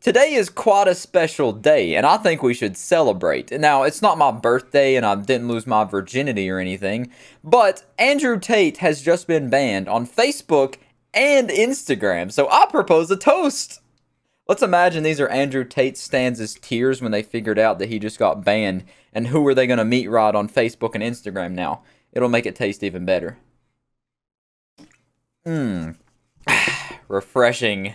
Today is quite a special day, and I think we should celebrate. Now, it's not my birthday, and I didn't lose my virginity or anything, but Andrew Tate has just been banned on Facebook and Instagram, so I propose a toast. Let's imagine these are Andrew Tate stans' tears when they figured out that he just got banned, and who are they going to meet right on Facebook and Instagram now? It'll make it taste even better. Refreshing.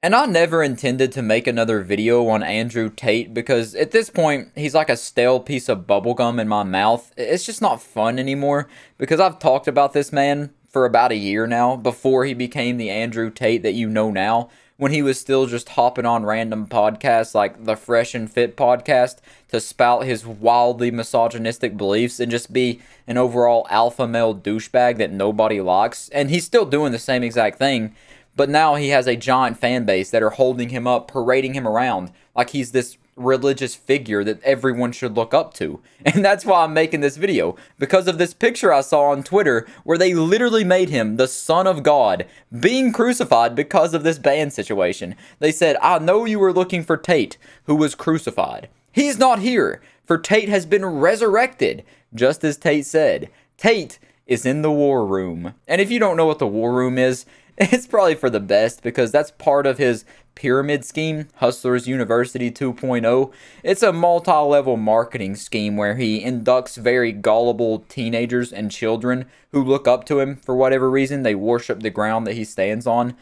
And I never intended to make another video on Andrew Tate because at this point, he's like a stale piece of bubblegum in my mouth. It's just not fun anymore because I've talked about this man for about a year now before he became the Andrew Tate that you know now, when he was still just hopping on random podcasts like the Fresh and Fit podcast to spout his wildly misogynistic beliefs and just be an overall alpha male douchebag that nobody likes. And he's still doing the same exact thing. But now he has a giant fan base that are holding him up, parading him around like he's this religious figure that everyone should look up to. And that's why I'm making this video, because of this picture I saw on Twitter where they literally made him the Son of God being crucified because of this ban situation. They said, I know you were looking for Tate, who was crucified. He's not here, for Tate has been resurrected, just as Tate said. Tate is in the war room. And if you don't know what the war room is, it's probably for the best because that's part of his pyramid scheme, Hustlers University 2.0. It's a multi-level marketing scheme where he inducts very gullible teenagers and children who look up to him for whatever reason. They worship the ground that he stands on.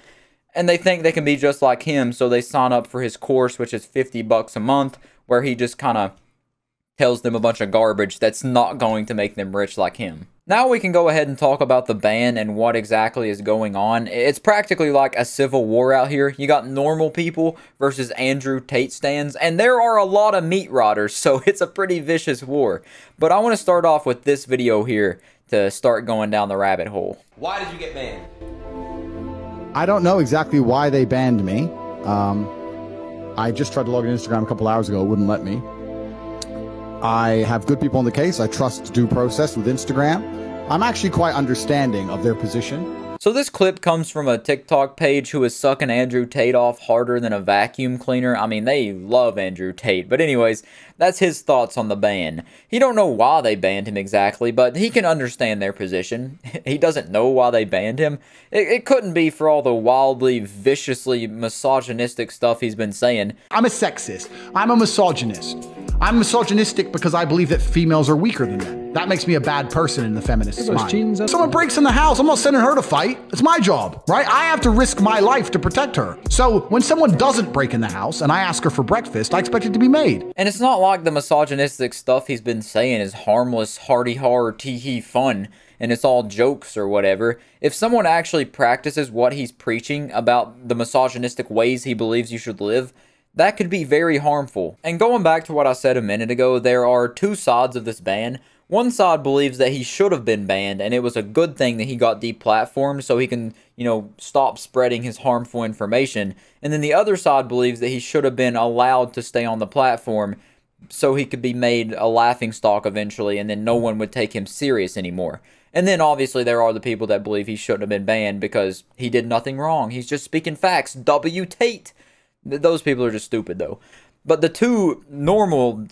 And they think they can be just like him, so they sign up for his course, which is $50 a month, where he just kind of tells them a bunch of garbage that's not going to make them rich like him. Now we can go ahead and talk about the ban and what exactly is going on. It's practically like a civil war out here. You got normal people versus Andrew Tate stans, and there are a lot of meat rotters, so it's a pretty vicious war. But I want to start off with this video here to start going down the rabbit hole. Why did you get banned? I don't know exactly why they banned me. I just tried to log in Instagram a couple hours ago. It wouldn't let me. I have good people on the case. I trust due process with Instagram. I'm actually quite understanding of their position. So this clip comes from a TikTok page who is sucking Andrew Tate off harder than a vacuum cleaner. I mean, they love Andrew Tate. But anyways, that's his thoughts on the ban. He don't know why they banned him exactly, but he can understand their position. He doesn't know why they banned him. It couldn't be for all the wildly, viciously misogynistic stuff he's been saying. I'm a sexist. I'm a misogynist. I'm misogynistic because I believe that females are weaker than men. That makes me a bad person in the feminist's mind. Someone breaks in the house, I'm not sending her to fight. It's my job, right? I have to risk my life to protect her. So when someone doesn't break in the house and I ask her for breakfast, I expect it to be made. And it's not like the misogynistic stuff he's been saying is harmless, hardy-har, tee-hee fun, and it's all jokes or whatever. If someone actually practices what he's preaching about the misogynistic ways he believes you should live, that could be very harmful. And going back to what I said a minute ago, there are two sides of this ban. One side believes that he should have been banned, and it was a good thing that he got deplatformed so he can, stop spreading his harmful information. And then the other side believes that he should have been allowed to stay on the platform so he could be made a laughingstock eventually, and then no one would take him serious anymore. And then obviously there are the people that believe he shouldn't have been banned because he did nothing wrong. He's just speaking facts. W. Tate. Those people are just stupid, though. But the two normal,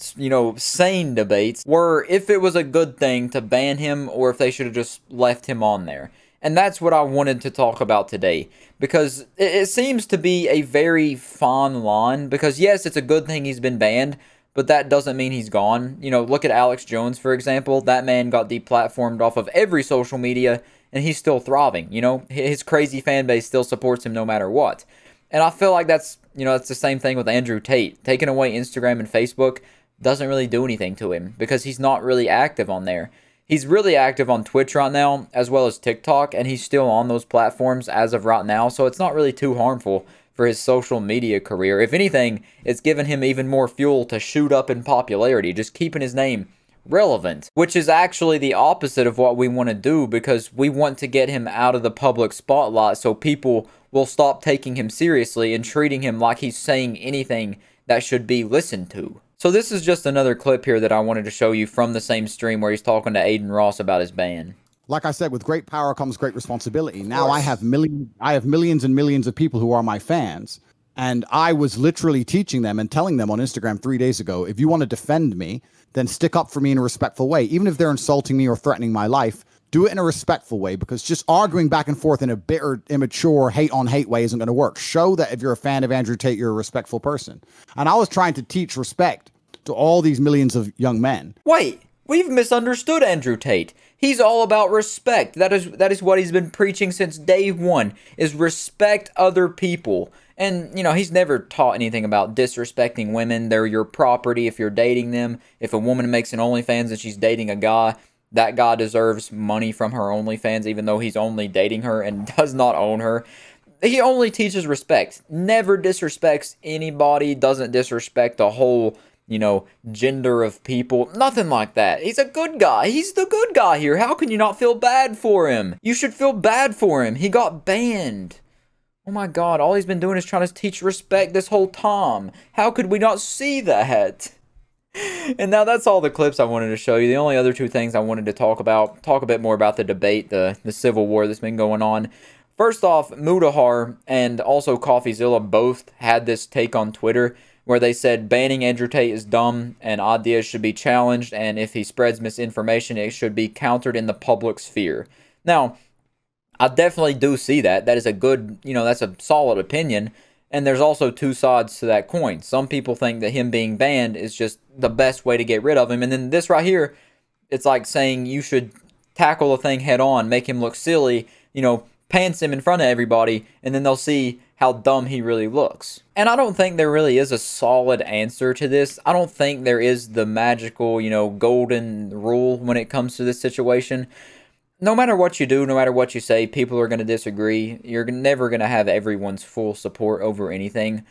sane debates were if it was a good thing to ban him or if they should have just left him on there. And that's what I wanted to talk about today. Because it seems to be a very fine line. Because, yes, it's a good thing he's been banned, but that doesn't mean he's gone. Look at Alex Jones, for example. That man got deplatformed off of every social media, and he's still thriving. His crazy fan base still supports him no matter what. And I feel like that's the same thing with Andrew Tate. Taking away Instagram and Facebook doesn't really do anything to him because he's not really active on there. He's really active on Twitch right now as well as TikTok, and he's still on those platforms as of right now, so it's not really too harmful for his social media career. If anything, it's given him even more fuel to shoot up in popularity, just keeping his name relevant, which is actually the opposite of what we want to do because we want to get him out of the public spotlight so people will stop taking him seriously and treating him like he's saying anything that should be listened to. So this is just another clip here that I wanted to show you from the same stream where he's talking to Aiden Ross about his ban. Like I said, with great power comes great responsibility. Now I have millions and millions of people who are my fans. And I was literally teaching them and telling them on Instagram 3 days ago, if you want to defend me, then stick up for me in a respectful way. Even if they're insulting me or threatening my life, do it in a respectful way, because just arguing back and forth in a bitter, immature, hate-on-hate way isn't going to work. Show that if you're a fan of Andrew Tate, you're a respectful person. And I was trying to teach respect to all these millions of young men. Wait, we've misunderstood Andrew Tate. He's all about respect. That is what he's been preaching since day one, is respect other people. And, you know, he's never taught anything about disrespecting women. They're your property if you're dating them. If a woman makes an OnlyFans and she's dating a guy, that guy deserves money from her OnlyFans, even though he's only dating her and does not own her. He only teaches respect. Never disrespects anybody, doesn't disrespect the whole, you know, gender of people. Nothing like that. He's a good guy. He's the good guy here. How can you not feel bad for him? You should feel bad for him. He got banned. Oh my God, all he's been doing is trying to teach respect this whole time. How could we not see that? And now that's all the clips I wanted to show you. The only other two things I wanted to talk a bit more about the debate, the civil war that's been going on. First off, Mudahar and also CoffeeZilla both had this take on Twitter where they said banning Andrew Tate is dumb and ideas should be challenged, and if he spreads misinformation, it should be countered in the public sphere. Now, I definitely do see that. That is a good, you know, that's a solid opinion. And there's also two sides to that coin. Some people think that him being banned is just the best way to get rid of him. And then this right here, it's like saying you should tackle the thing head on, make him look silly, you know, pants him in front of everybody, and then they'll see how dumb he really looks. And I don't think there really is a solid answer to this. I don't think there is the magical, you know, golden rule when it comes to this situation. No matter what you do, no matter what you say, people are going to disagree. You're never going to have everyone's full support over anything.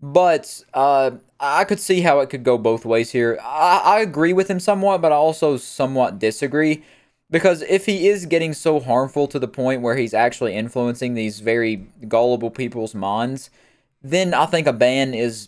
But I could see how it could go both ways here. I agree with him somewhat, but I also somewhat disagree. Because if he is getting so harmful to the point where he's actually influencing these very gullible people's minds, then I think a ban is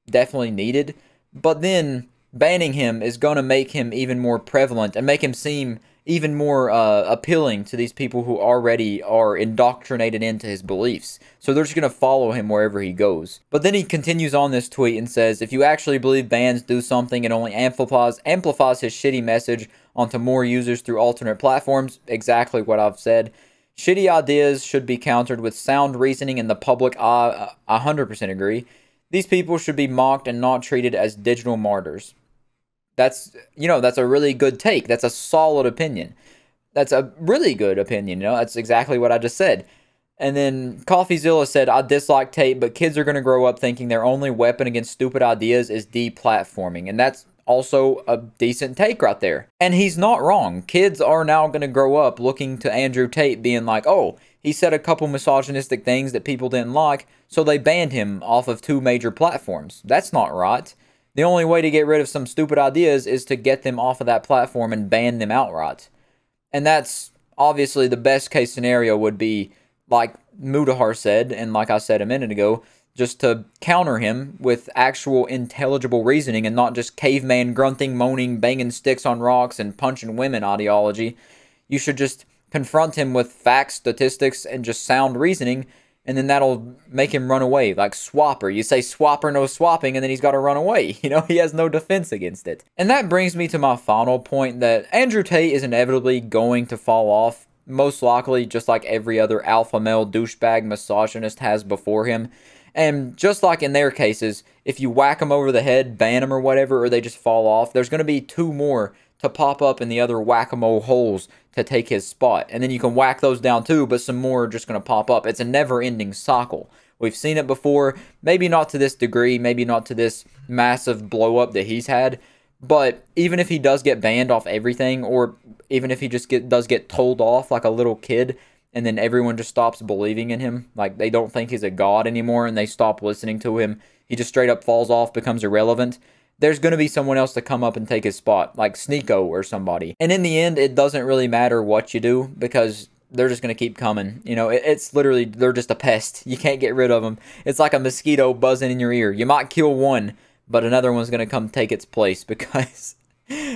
definitely needed. But then banning him is going to make him even more prevalent and make him seem even more appealing to these people who already are indoctrinated into his beliefs. So they're just going to follow him wherever he goes. But then he continues on this tweet and says, if you actually believe bans do something, it only amplifies his shitty message onto more users through alternate platforms. Exactly what I've said. Shitty ideas should be countered with sound reasoning in the public eye. I 100% agree. These people should be mocked and not treated as digital martyrs. That's, you know, that's a really good take. That's a solid opinion. That's a really good opinion, you know. That's exactly what I just said. And then CoffeeZilla said, I dislike Tate, but kids are going to grow up thinking their only weapon against stupid ideas is deplatforming. And that's also a decent take right there. And he's not wrong. Kids are now going to grow up looking to Andrew Tate being like, oh, he said a couple misogynistic things that people didn't like, so they banned him off of 2 major platforms. That's not right. The only way to get rid of some stupid ideas is to get them off of that platform and ban them outright. And that's obviously the best case scenario would be, like Mudahar said, and like I said a minute ago, just to counter him with actual intelligible reasoning and not just caveman grunting, moaning, banging sticks on rocks, and punching women ideology. You should just confront him with facts, statistics, and just sound reasoning, and then that'll make him run away, like Swapper. You say Swapper, no swapping, and then he's got to run away. You know, he has no defense against it. And that brings me to my final point, that Andrew Tate is inevitably going to fall off, most likely just like every other alpha male douchebag misogynist has before him. And just like in their cases, if you whack them over the head, ban them or whatever, or they just fall off, there's going to be 2 more to pop up in the other whack-a-mole holes to take his spot. And then you can whack those down too, but some more are just going to pop up. It's a never-ending cycle. We've seen it before, maybe not to this degree, maybe not to this massive blow-up that he's had, but even if he does get banned off everything, or even if he just does get told off like a little kid, and then everyone just stops believing in him, like they don't think he's a god anymore, and they stop listening to him, he just straight up falls off, becomes irrelevant, there's going to be someone else to come up and take his spot, like Sneeko or somebody. And in the end, it doesn't really matter what you do, because they're just going to keep coming. You know, it's literally, they're just a pest. You can't get rid of them. It's like a mosquito buzzing in your ear. You might kill one, but another one's going to come take its place, because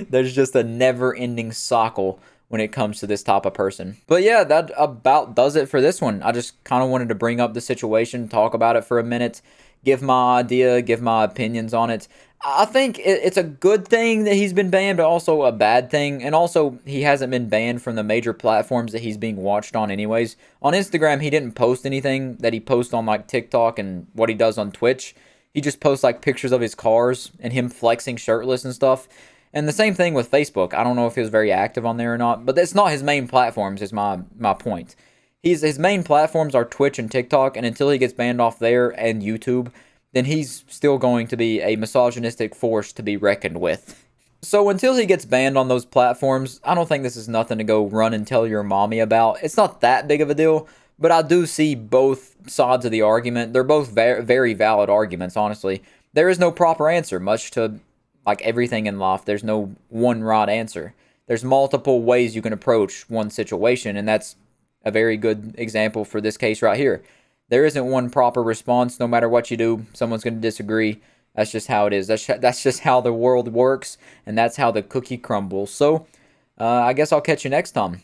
there's just a never-ending cycle when it comes to this type of person. But yeah, that about does it for this one. I just kind of wanted to bring up the situation, talk about it for a minute, give my idea, give my opinions on it. I think it's a good thing that he's been banned, but also a bad thing. And also, he hasn't been banned from the major platforms that he's being watched on anyways. On Instagram, he didn't post anything that he posts on like TikTok and what he does on Twitch. He just posts like pictures of his cars and him flexing shirtless and stuff. And the same thing with Facebook. I don't know if he was very active on there or not, but that's not his main platforms is my point. His main platforms are Twitch and TikTok, and until he gets banned off there and YouTube, then he's still going to be a misogynistic force to be reckoned with. So until he gets banned on those platforms, I don't think this is nothing to go run and tell your mommy about. It's not that big of a deal, but I do see both sides of the argument. They're both very valid arguments, honestly. There is no proper answer, much to like everything in life. There's no one right answer. There's multiple ways you can approach one situation, and that's a very good example for this case right here. There isn't one proper response. No matter what you do, someone's going to disagree. That's just how it is. That's just how the world works, and that's how the cookie crumbles. So, I guess I'll catch you next time.